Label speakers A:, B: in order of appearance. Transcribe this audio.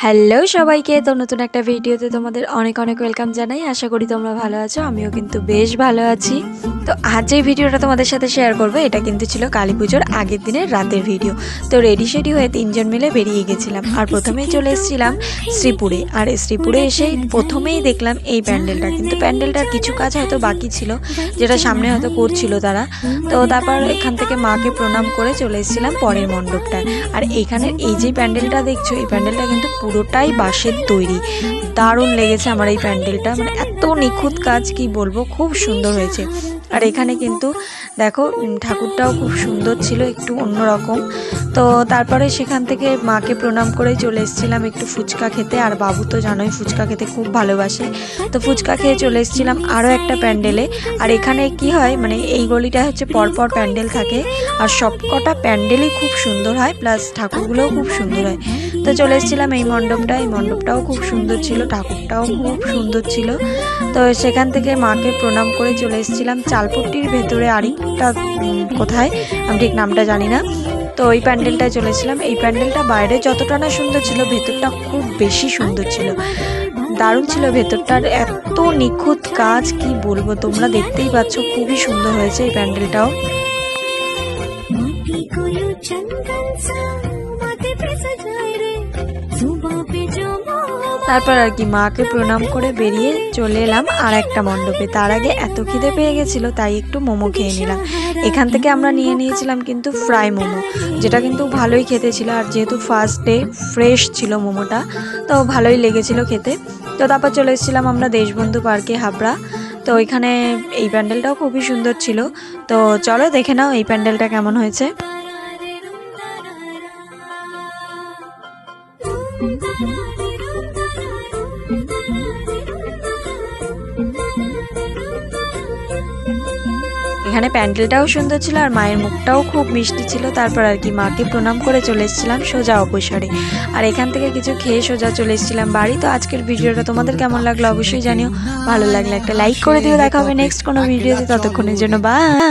A: Hello সবাইকে, তো নতুন একটা ভিডিওতে তোমাদের অনেক অনেক ওয়েলকাম জানাই। আশা করি তোমরা ভালো আছো, আমিও কিন্তু বেশ ভালো আছি। তো আজ এই ভিডিওটা তোমাদের সাথে শেয়ার করবো, এটা কিন্তু ছিল কালী পুজোর আগের দিনের রাতের ভিডিও। তো রেডি শেডি হয়ে তিনজন মিলে বেরিয়ে গেছিলাম, আর প্রথমেই চলে এসেছিলাম শ্রীপুরে। আর শ্রীপুরে এসে প্রথমেই দেখলাম এই প্যান্ডেলটা, কিন্তু প্যান্ডেলটার কিছু কাজ হয়তো বাকি ছিল, যেটা সামনে হয়তো করছিল তারা। তো তারপর এখান থেকে মাকে প্রণাম করে চলে এসেছিলাম পরের মণ্ডপটায়। আর এখানের এই যে প্যান্ডেলটা দেখছো, এই প্যান্ডেলটা কিন্তু পুরোটাই বাঁশের তৈরি। দারুণ লেগেছে আমার এই প্যান্ডেলটা, মানে এত নিখুঁত কাজ কি বলবো, খুব সুন্দর হয়েছে। আর এখানে কিন্তু দেখো ঠাকুরটাও খুব সুন্দর ছিল, একটু অন্যরকম। তো তারপরে সেখান থেকে মাকে প্রণাম করে চলে এসেছিলাম একটু ফুচকা খেতে। আর বাবু তো জানোই ফুচকা খেতে খুব ভালোবাসে, তো ফুচকা খেয়ে চলে এসেছিলাম আরও একটা প্যান্ডেলে। আর এখানে কি হয়, মানে এই গলিটা হচ্ছে পরপর প্যান্ডেল থাকে, আর সব কটা প্যান্ডেলই খুব সুন্দর হয়, প্লাস ঠাকুরগুলোও খুব সুন্দর হয়। তো চলে এসেছিলাম এই মণ্ডপটা, এই মণ্ডপটাও খুব সুন্দর ছিল, ঠাকুরটাও খুব সুন্দর ছিল। তো সেখান থেকে মাকে প্রণাম করে চলে এসেছিলাম চালপট্টির ভেতরে আরেকটা কোথায় আমি ঠিক নামটা জানি না। তো ওই প্যান্ডেলটায় চলেছিলাম। এই প্যান্ডেলটা বাইরে যতটা না সুন্দর ছিল, ভেতরটা খুব বেশি সুন্দর ছিল, দারুণ ছিল ভেতরটার, এত নিখুঁত কাজ কি বলবো, তোমরা দেখতেই পাচ্ছ খুবই সুন্দর হয়েছে এই প্যান্ডেলটাও। তারপর আর কি মাকে প্রণাম করে বেরিয়ে চলে এলাম আর একটা মণ্ডপে। তার আগে এত খিদে পেয়ে গেছিলো, তাই একটু মোমো খেয়ে নিলাম। এখান থেকে আমরা নিয়ে নিয়েছিলাম কিন্তু ফ্রাই মোমো, যেটা কিন্তু ভালোই খেতে ছিল। আর যেহেতু ফার্স্ট ডে ফ্রেশ ছিল মোমোটা, তো ভালোই লেগেছিল খেতে। তো তারপর চলে এসেছিলাম আমরা দেশবন্ধু পার্কে, হাবড়া। তো এখানে এই প্যান্ডেলটাও খুবই সুন্দর ছিল। তো চলো দেখে নাও এই প্যান্ডেলটা কেমন হয়েছে। এখানে প্যান্ডেলটাও সুন্দর ছিল, আর মায়ের মুখটাও খুব মিষ্টি ছিল। তারপর আর কি মাকে প্রণাম করে চলে এসেছিলাম সোজা অপসরে। আর এখান থেকে কিছু খেয়ে সোজা চলে এসেছিলাম বাড়ি। তো আজকের ভিডিওটা তোমাদের কেমন লাগলো অবশ্যই জানিও, ভালো লাগলে একটা লাইক করে দিও। দেখা হবে নেক্সট কোনো ভিডিওতে, ততক্ষণের জন্য বাই।